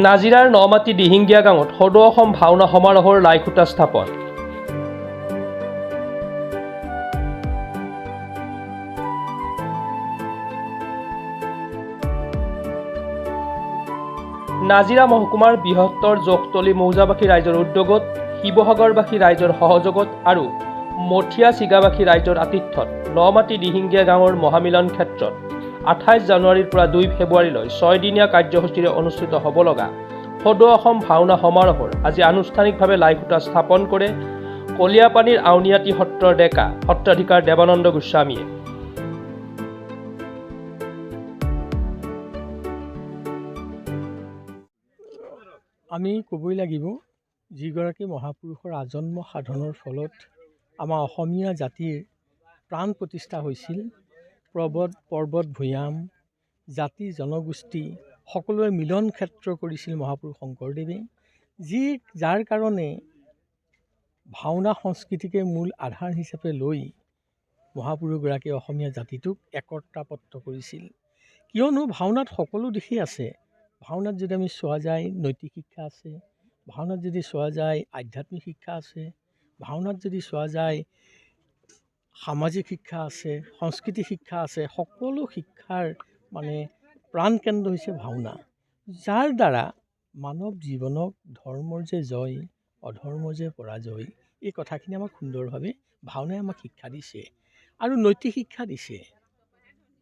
নাজিৰাৰ নমাটি দিহিঙ্গীয়া গাঁৱত সদৌ অসম ভাওনা সমাৰোহৰ লাইখুটা স্থাপন। নাজিৰা মহকুমাৰ বৃহত্তৰ জোকতলি মৌজাবাসী ৰাইজৰ উদ্যোগত, শিৱসাগৰবাসী ৰাইজৰ সহযোগত আৰু মঠিয়া চিগাবাসী ৰাইজৰ আতিথ্যত নমাটি দিহিঙ্গীয়া গাঁৱৰ মহামিলন ক্ষেত্ৰত 28 জানুৱাৰীৰ পৰা 2 ফেব্ৰুৱাৰীলৈ 6 দিনীয়া কাৰ্যসূচীৰে অনুষ্ঠিত হ'ব লগা সদৌ অসম ভাওনা সমাৰোহৰ আজি আনুষ্ঠানিকভাৱে লাইখুটা স্থাপন কৰে কলিয়াপানীৰ আউনীআটী সত্ৰৰ ডেকা সত্ৰাধিকাৰ দেৱানন্দ গোস্বামীয়ে। আমি ক'বই লাগিব, যিগৰাকী মহাপুৰুষৰ আজন্ম সাধনৰ ফলত আমাৰ অসমীয়া জাতিৰ প্ৰাণ প্ৰতিষ্ঠা হৈছিল। পৰ্বত ভৈয়াম জাতি জনগোষ্ঠী সকলোৰে মিলন ক্ষেত্ৰ কৰিছিল মহাপুৰুষ শংকৰদেৱে, যাৰ কাৰণে ভাওনা সংস্কৃতিকে মূল আধাৰ হিচাপে লৈ মহাপুৰুষগৰাকীয়ে অসমীয়া জাতিটোক একতাবদ্ধ কৰিছিল। কিয়নো ভাওনাত সকলো দিশেই আছে। ভাওনাত যদি আমি চোৱা যায় নৈতিক শিক্ষা আছে, ভাওনাত যদি চোৱা যায় আধ্যাত্মিক শিক্ষা আছে, ভাওনাত যদি চোৱা যায় সামাজিক শিক্ষা আছে, সংস্কৃতি শিক্ষা আছে। সকলো শিক্ষাৰ প্ৰাণকেন্দ্ৰ হৈছে ভাওনা, যাৰ দ্বাৰা মানৱ জীৱনক ধৰ্মৰ যে জয় অধৰ্মৰ যে পৰাজয়, এই কথাখিনি আমাক সুন্দৰভাৱে ভাওনাই আমাক শিক্ষা দিছে আৰু নৈতিক শিক্ষা দিছে,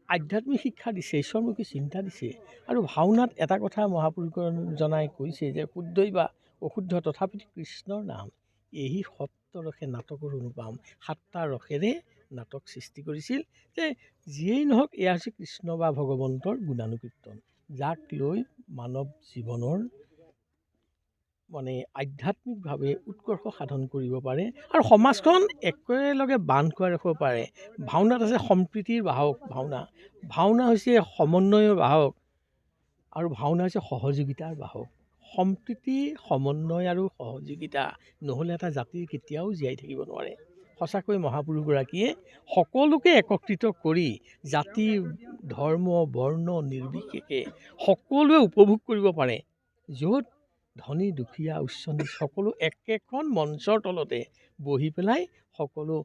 আধ্যাত্মিক শিক্ষা দিছে, ঈশ্বৰমুখী চিন্তা দিছে। আৰু ভাওনাত এটা কথা মহাপুৰুষজনাই কৈছে যে শুদ্ধই বা অশুদ্ধ তথাপিতো কৃষ্ণৰ নাম, এই সপ্তৰসে নাটকৰ অনুপাম। 7টা ৰসেৰে নাটক সৃষ্টি কৰিছিল যে যিয়েই নহওক এয়া হৈছে কৃষ্ণ বা ভগৱন্তৰ গুণানুকীৰ্তন, যাক লৈ মানৱ জীৱনৰ আধ্যাত্মিকভাৱে উৎকৰ্ষ সাধন কৰিব পাৰে আৰু সমাজখন একেলগে বান্ধ খুৱাই ৰাখিব পাৰে। ভাওনাত আছে সম্প্ৰীতিৰ বাহক। ভাওনা হৈছে সমন্বয়ৰ বাহক আৰু ভাওনা হৈছে সহযোগিতাৰ বাহক। সম্প্ৰীতি, সমন্বয় আৰু সহযোগিতা নহ'লে এটা জাতিৰ কেতিয়াও জীয়াই থাকিব নোৱাৰে। সঁচাকৈ মহাপুৰুষগৰাকীয়ে সকলোকে একত্ৰিত কৰি জাতি ধৰ্ম বৰ্ণ নিৰ্বিশেষে সকলোৱে উপভোগ কৰিব পাৰে, য'ত ধনী দুখীয়া উচ্চ নীচ সকলো একেখন মঞ্চৰ তলতে বহি পেলাই সকলো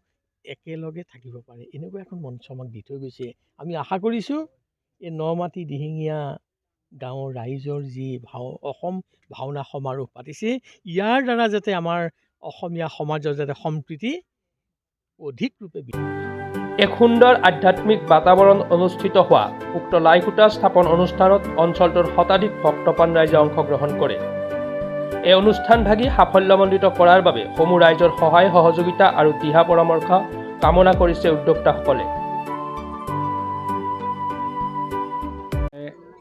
একেলগে থাকিব পাৰে। এনেকুৱা এখন মঞ্চ আমাক দি থৈ গৈছে। আমি আশা কৰিছোঁ এই নমাটি দিহিঙ্গীয়া গাঁৱৰ ৰাইজৰ যি অসম ভাওনা সমাৰোহ পাতিছে, ইয়াৰ দ্বাৰা যাতে আমাৰ অসমীয়া সমাজৰ যাতে সম্প্ৰীতি অধিক ৰূপে এক সুন্দৰ আধ্যাত্মিক বাতাবৰণ অনুষ্ঠিত হোৱা উক্ত লাইখুটা স্থাপন অনুষ্ঠানত অঞ্চলটোৰ শতাধিক ভক্তপ্ৰাণ ৰাইজে অংশগ্ৰহণ কৰে। এই অনুষ্ঠানভাগী সাফল্যমণ্ডিত কৰাৰ বাবে সমূহ ৰাইজৰ সহায় সহযোগিতা আৰু দিহা পৰামৰ্শ কামনা কৰিছে উদ্যোক্তাসকলে।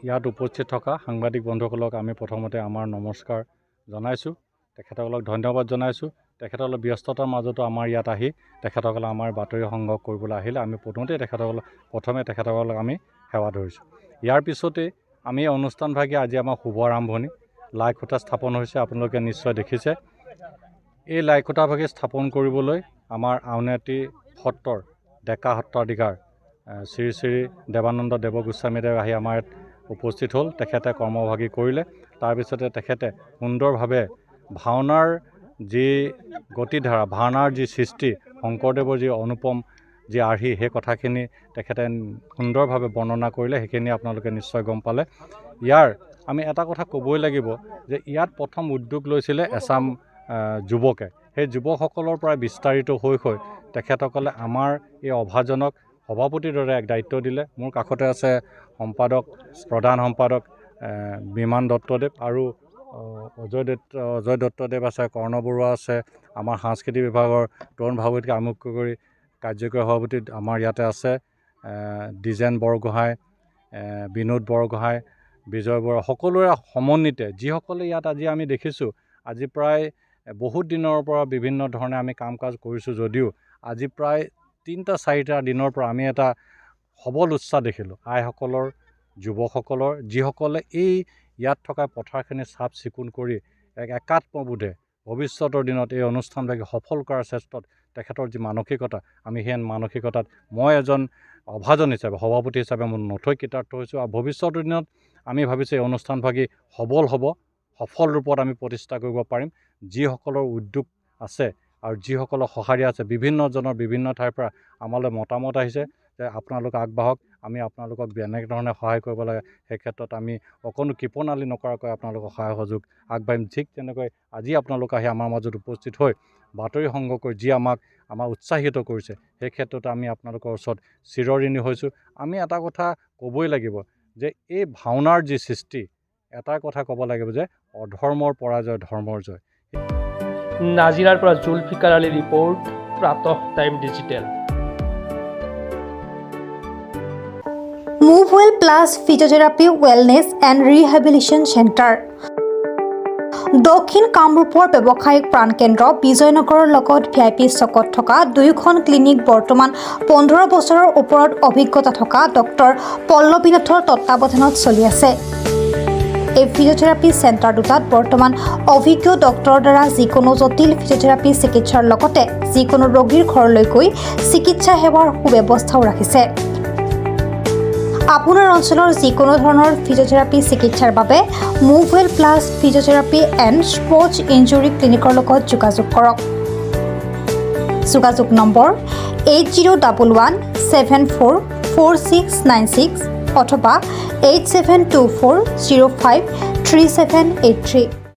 ইয়াত উপস্থিত থকা সাংবাদিক বন্ধুসকলক আমি প্ৰথমতে আমাৰ নমস্কাৰ জনাইছোঁ, তেখেতসকলক ধন্যবাদ জনাইছোঁ। তেখেতসকলৰ ব্যস্ততাৰ মাজতো আমাৰ ইয়াত আহি তেখেতসকলে আমাৰ বাতৰি সংগ্ৰহ কৰিবলৈ আহিলে। আমি প্ৰথমে তেখেতসকলক আমি সেৱা ধৰিছোঁ। ইয়াৰ পিছতেই আমি অনুষ্ঠানভাগী আজি আমাৰ শুভ আৰম্ভণি লাইখুটা স্থাপন হৈছে। আপোনালোকে নিশ্চয় দেখিছে। এই লাইখুটাভাগী স্থাপন কৰিবলৈ আমাৰ আউনীআটী সত্ৰৰ ডেকা সত্ৰাধিকাৰ শ্ৰী শ্ৰী দেৱানন্দ গোস্বামীদেৱ আহি আমাৰ ইয়াত উপস্থিত হ'ল। তেখেতে কৰ্মভাগী কৰিলে। তাৰপিছতে তেখেতে সুন্দৰভাৱে ভাওনাৰ যি গতিধাৰা, ভাওনাৰ যি সৃষ্টি, শংকৰদেৱৰ যি অনুপম যি আৰ্হি, সেই কথাখিনি তেখেতে সুন্দৰভাৱে বৰ্ণনা কৰিলে। সেইখিনি আপোনালোকে নিশ্চয় গম পালে। ইয়াৰ আমি এটা কথা ক'বই লাগিব যে ইয়াত প্ৰথম উদ্যোগ লৈছিলে এচাম যুৱকে। সেই যুৱকসকলৰ পৰা বিস্তাৰিত হৈ তেখেতসকলে আমাৰ এই অভাজনক সভাপতিৰ দৰে এক দায়িত্ব দিলে। মোৰ কাষতে আছে প্ৰধান সম্পাদক বিমান দত্তদেৱ আৰু অজয় দত্তদেৱ আছে, কৰ্ণ বৰুৱা আছে, আমাৰ সাংস্কৃতিক বিভাগৰ তৰুণ ভাগৱতীকে আমুক কৰি কাৰ্যকৰী সভাপতি আমাৰ ইয়াতে আছে, দ্বিজেন বৰগোহাঁই, বিনোদ বৰগোহাঁই, বিজয় বৰা, সকলোৰে সমন্বিতে যিসকলে ইয়াত আজি আমি দেখিছোঁ, আজি প্ৰায় বহুত দিনৰ পৰা বিভিন্ন ধৰণে আমি কাম কাজ কৰিছোঁ যদিও আজি প্ৰায় 3-4টা দিনৰ পৰা আমি এটা সবল উৎসাহ দেখিলোঁ আইসকলৰ, যুৱকসকলৰ, যিসকলে এই ইয়াত থকা পথাৰখিনি চাফ চিকুণ কৰি এক একাত্মবোধে ভৱিষ্যতৰ দিনত এই অনুষ্ঠানভাগী সফল কৰাৰ ক্ষেত্ৰত তেখেতৰ যি মানসিকতা, আমি সেই মানসিকতাত মই এজন অভাজন হিচাপে, সভাপতি হিচাপে মই নথৈ কৃতাৰ্থ হৈছোঁ। আৰু ভৱিষ্যতৰ দিনত আমি ভাবিছোঁ এই অনুষ্ঠানভাগী সবল হ'ব সফল ৰূপত আমি প্ৰতিষ্ঠা কৰিব পাৰিম। যিসকলৰ উদ্যোগ আছে আৰু যিসকলৰ সঁহাৰি আছে, বিভিন্নজনৰ বিভিন্ন ঠাইৰ পৰা আমালৈ মতামত আহিছে যে আপোনালোক আগবাঢ়ক, আমি আপোনালোকক এনেধৰণে সহায় কৰিব লাগে। সেই ক্ষেত্ৰত আমি অকণো কৃপণালি নকৰাকৈ আপোনালোকক সহায় সহযোগ আগবাঢ়িম। ঠিক তেনেকৈ আজি আপোনালোক আহি আমাৰ মাজত উপস্থিত হৈ বাতৰি সংগ্ৰহ কৰি যি আমাক উৎসাহিত কৰিছে, সেই ক্ষেত্ৰত আমি আপোনালোকৰ ওচৰত চিৰঋণী হৈছোঁ। আমি এটা কথা ক'বই লাগিব যে এই ভাওনাৰ যি সৃষ্টি, এটা কথা ক'ব লাগিব যে অধৰ্মৰ পৰাজয় ধৰ্মৰ জয়। নাজিৰাৰ পৰা Zulfikar Ali report, Pratah Time Digital. Move Well Plus Physiotherapy Wellness and Rehabilitation Center দক্ষিণ কামৰূপৰ ব্যৱসায়িক প্ৰাণকেন্দ্ৰ বিজয়নগৰৰ লগত VIP চকত থকা 2খন ক্লিনিক বৰ্তমান 15 বছৰৰ ওপৰত অভিজ্ঞতা থকা ডক্টৰ পল্লৱীনাথৰ তত্ত্বাৱধানত চলি আছে। এই ফিজিঅথেৰাপি চেণ্টাৰ দুটাত বৰ্তমান অভিজ্ঞ ডক্টৰৰ দ্বাৰা যিকোনো জটিল ফিজিঅথেৰাপি চিকিৎসাৰ লগতে যিকোনো ৰোগীৰ ঘৰলৈ গৈ চিকিৎসা সেৱাৰ সুব্যৱস্থাও ৰাখিছে। আপোনাৰ অঞ্চলৰ যিকোনো ধৰণৰ ফিজিঅথেৰাপি চিকিৎসাৰ বাবে Move Well Plus physiotherapy and sports injury ক্লিনিকৰ লগত যোগাযোগ কৰক। যোগাযোগ নম্বৰ 8011744696 অথবা 8724053783।